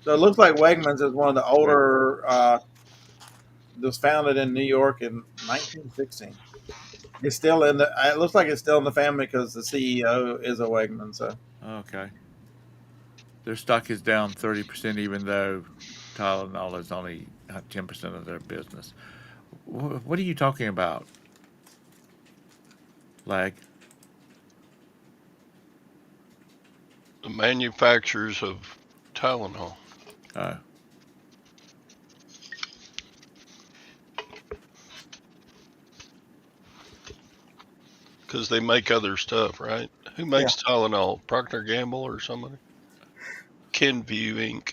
So it looks like Wegmans is one of the older. It was founded in New York in 1916. It's still in the. It looks like it's still in the family because the CEO is a Wegman. So okay, their stock is down 30%, even though Tylenol is only 10% of their business. What are you talking about? Lag. The manufacturers of Tylenol. Because they make other stuff, right? Who makes Tylenol? Procter & Gamble or somebody? Kenvue Inc.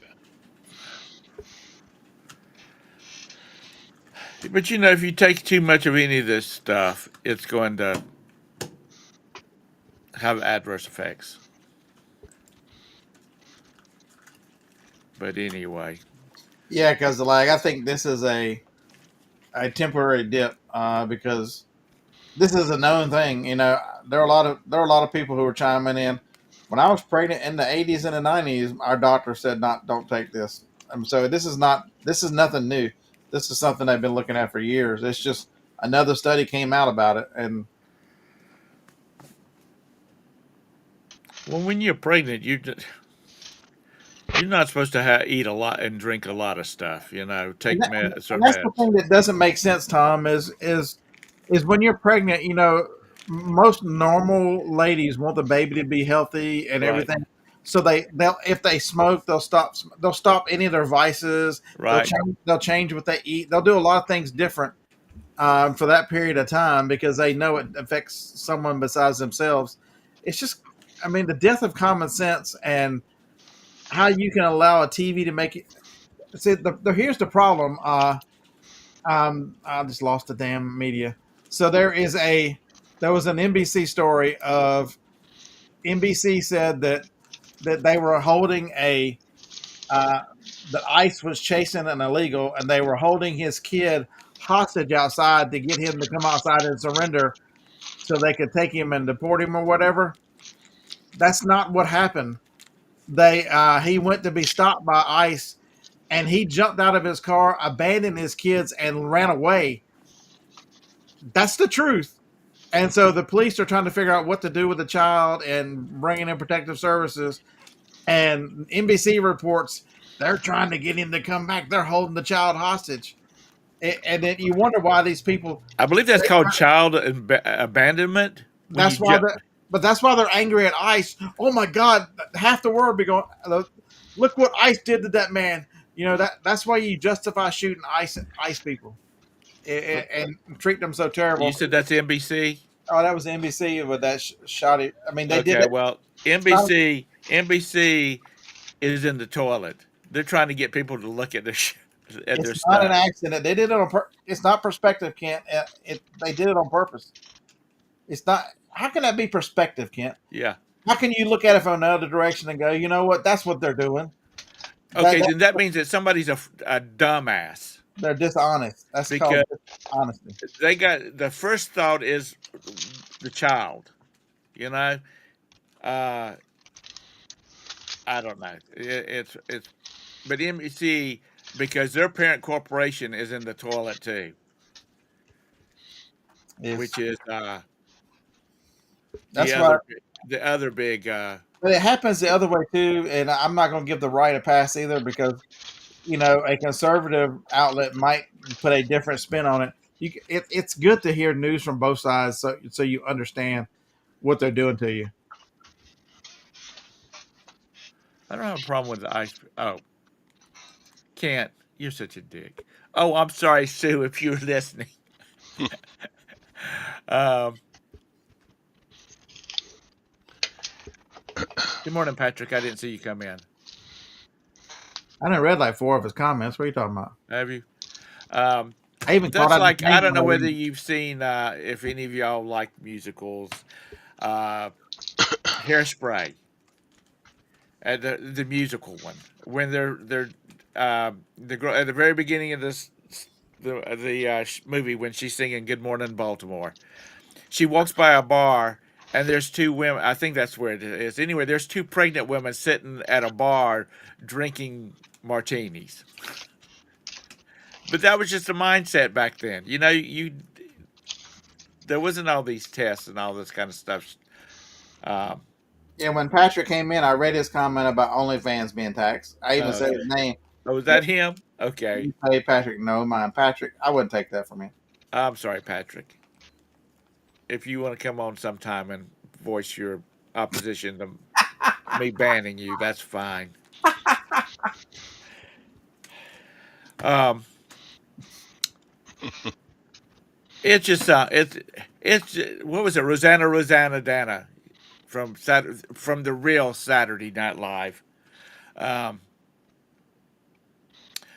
But if you take too much of any of this stuff, it's going to have adverse effects. But anyway. Yeah, because I think this is a temporary dip because this is a known thing. There are a lot of people who are chiming in. When I was pregnant in the 80s and the 90s, our doctor said don't take this. So this is nothing new. This is something they've been looking at for years. It's just another study came out about it, and Well, when you're pregnant, you're not supposed to eat a lot and drink a lot of stuff. You know, take and certain that's the meds. thing that doesn't make sense, Tom. Is when you're pregnant, most normal ladies want the baby to be healthy and Right, everything. So they'll if they smoke, they'll stop any of their vices. right. They'll change what they eat. They'll do a lot of things different for that period of time because they know it affects someone besides themselves. It's just, I mean, the death of common sense and how you can allow a TV to make it. See, here's the problem. I just lost the damn media. So there was an NBC story of NBC said that they were holding uh, that ICE was chasing an illegal, and they were holding his kid hostage outside to get him to come outside and surrender, so they could take him and deport him or whatever. That's not what happened. He went to be stopped by ICE, and he jumped out of his car, abandoned his kids, and ran away. That's the truth. And so the police are trying to figure out what to do with the child and bringing in protective services. And NBC reports they're trying to get him to come back. They're holding the child hostage. And then you wonder why these people. I believe that's called child abandonment. When you That's why but that's why they're angry at ICE. Oh my God, half the world be going. Look what ICE did to that man. That's why you justify shooting ICE people and treat them so you terrible. said that's NBC. Oh, that was NBC with that shot. I mean, they did Okay, it. well, NBC is in the toilet. They're trying to get people to look at at their It's not an stuff. accident. They did it on purpose. It's not perspective, Kent. They did it on purpose. It's not. How can that be perspective, Kent? Yeah. How can you look at it from another direction and go, you know what? That's what they're doing. Okay, then that means that somebody's a dumbass They're dishonest. That's called because dishonesty. they got the first thought is the child. You know, uh, I don't know. It's but NBC because their parent corporation is in the toilet too, It's, which is the that's why. other big. But it happens the other way too. And I'm not going to give the right a pass either because a conservative outlet might put a different spin on it. It's good to hear news from both sides so you understand what they're doing to you. I don't have a problem with the ice. Oh, can't. You're such a dick. Oh, I'm sorry, Sue, if you're listening. um, good morning, Patrick. I didn't see you come in. I done read like 4 of his comments. What are you talking about? Have you? I even That's thought like I don't know whether you've seen if any of y'all like musicals. Hairspray, the musical one, when they're the girl at the very beginning of the movie when she's singing "Good Morning Baltimore," she walks by a bar and there's 2 women. I think that's where it is. Anyway, there's 2 pregnant women sitting at a bar drinking martinis. But that was just a mindset back then. There wasn't all these tests and all this kind of stuff. Um, Yeah, when Patrick came in, I read his comment about OnlyFans being taxed. I even said his name. oh, was that him? Okay. You say Patrick, no, mine. Patrick, I wouldn't take that from him. I'm sorry, Patrick. If you want to come on sometime and voice your opposition to me banning you, that's fine. Um, it's just it's what was it? Rosanna Dana from the real Saturday Night Live. Um,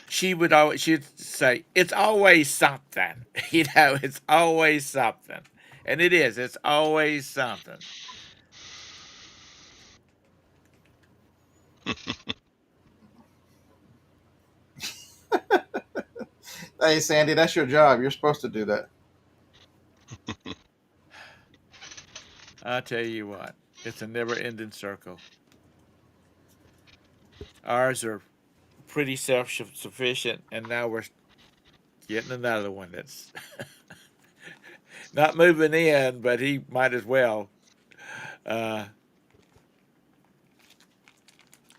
she'd say it's always something. It's always something, and it is. It's always something. Hey, Sandy, that's your job. You're supposed to do that. I'll tell you what, it's a never-ending circle. Ours are pretty self-sufficient, and now we're getting another one that's not moving in, but he might as well. Uh,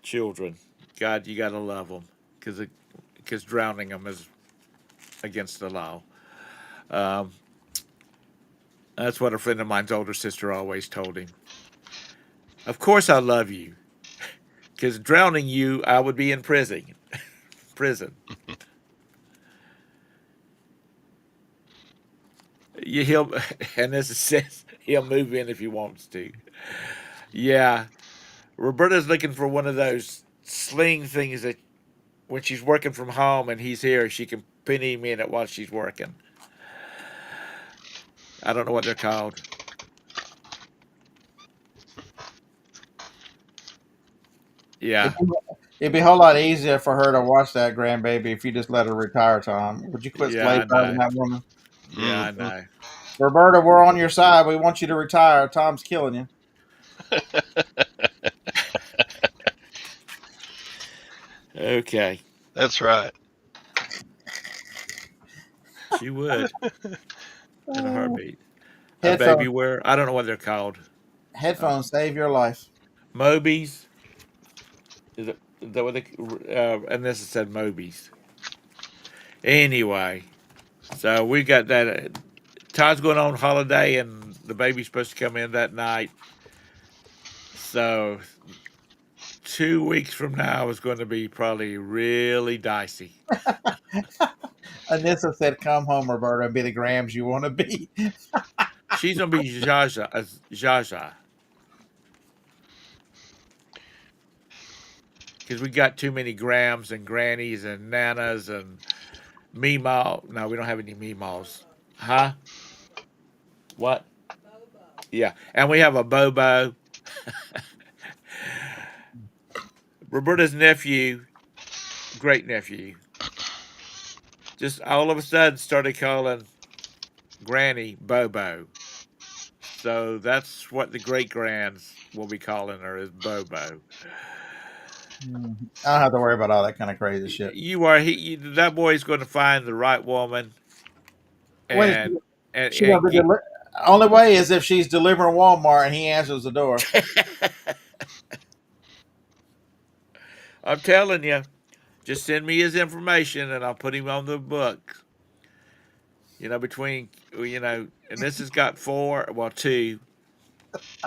Children, God, you gotta love them, because drowning them is against the law. Um, that's what a friend of mine's older sister always told him. Of course, I love you, because drowning you, I would be in prison. Prison. He'll and this says he'll move in if he wants to. Yeah, Roberta's looking for one of those sling things that when she's working from home and he's here, she can pin him in it while she's working. I don't know what they're called. Yeah, It'd be a whole lot easier for her to watch that grandbaby if you just let her retire, Tom. Would you quit yeah, slave I driving know. that woman? Yeah, I Mhm. know. Roberta, we're on your side. We want you to retire. Tom's killing you. Okay, That's right. she would in a Uh, heartbeat. A baby headphones, wear. I don't know what they're called. Uh, headphones save your life. Mobies. Is that what they? And this said Mobies. Anyway, so we got that. Todd's going on holiday, and the baby's supposed to come in that night. So 2 weeks from now is going to be probably really dicey. Anissa said, "Come home, Roberta, and be the Grams you want to be." She's gonna be Jaja, because we got too many Grams and Grannies and Nanas and Meemaw. No, we don't have any Meemaws. Huh? What? Yeah, and we have a Bobo. Roberta's nephew, great nephew, just all of a sudden started calling Granny Bobo. So that's what the great grands will be calling her is Bobo. I don't have to worry about all that kind of crazy shit. You are that boy's going to find the right woman When is and she gonna and be get. only way is if she's delivering Walmart and he answers the door. I'm telling you, just send me his information and I'll put him on the book. Between and this has got four, well two,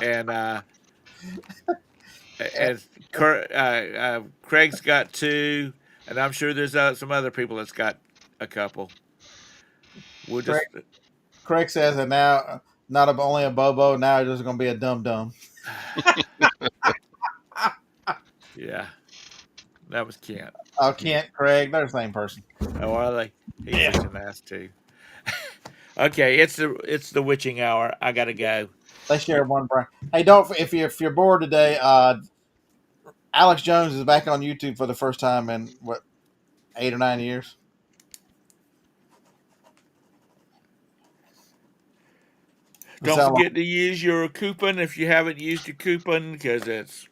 and and Craig's got two, and I'm sure there's some other people that's got a couple. We'll Craig, just Craig says that now, not only a Bobo, now it's just gonna be a dum dum. yeah, that was Kent. Oh, He's Kent, Craig, they're the same person. oh, are they? He's Yeah. such an ass too. Okay, it's the witching hour. I gotta go. They share one brain. Hey, don't if you're bored today, Alex Jones is back on YouTube for the first time in what 8 or 9 years. What's Don't that forget to use your coupon if you haven't used your coupon because it's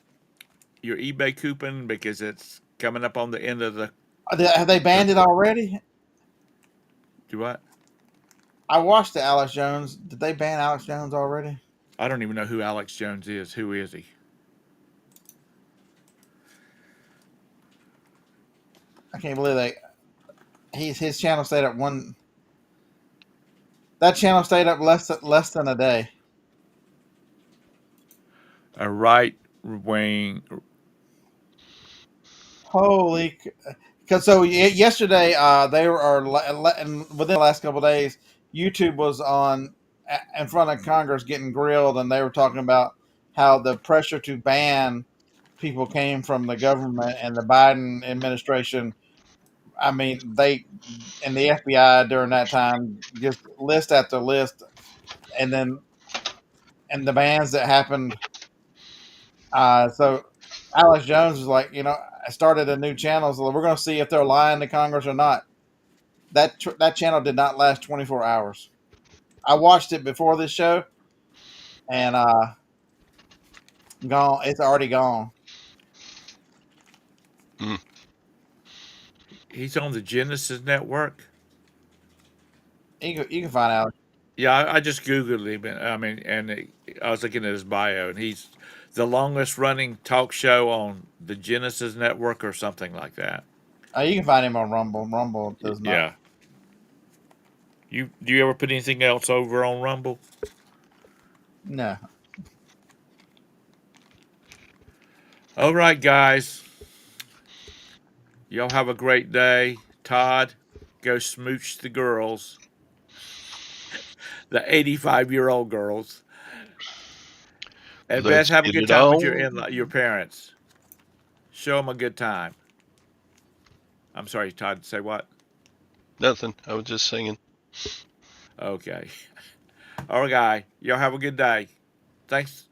your eBay coupon because it's coming up on the end of the Have they the banned it already? do what? I watched the Alex Jones. Did they ban Alex Jones already? I don't even know who Alex Jones is. Who is he? I can't believe they. His channel stayed up one. That channel stayed up less than a day. A right wing. Holy, because so yesterday they and within the last couple of days, YouTube was on in front of Congress getting grilled, and they were talking about how the pressure to ban people came from the government and the Biden administration. I mean, they and the FBI during that time just list after list, and then and the bans that happened. So Alex Jones was like, I started a new channel, so we're going to see if they're lying to Congress or not. That channel did not last 24 hours. I watched it before this show, and gone. It's already gone. Mm. He's on the Genesis Network. You can find out. Yeah, I just Googled him. I was looking at his bio, and he's the longest running talk show on the Genesis Network or something like that. You can find him on Rumble. Rumble does not. Yeah. Do you ever put anything else over on Rumble? No. All right, guys. Y'all have a great day. Todd, go smooch the girls, the 85-year-old girls. And Beth, Let's have a get good it time with on. your parents. Show them a good time. I'm sorry, Todd. Say what? Nothing. I was just singing. Okay. All right, guy. Y'all have a good day. Thanks,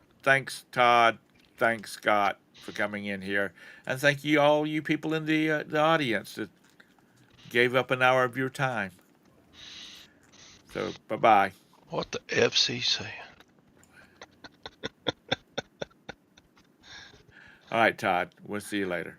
Todd. Thanks, Scott, for coming in here, and thank you all you people in the audience that gave up an hour of your time. So, bye bye. What the F's he saying? All right, Todd. We'll see you later.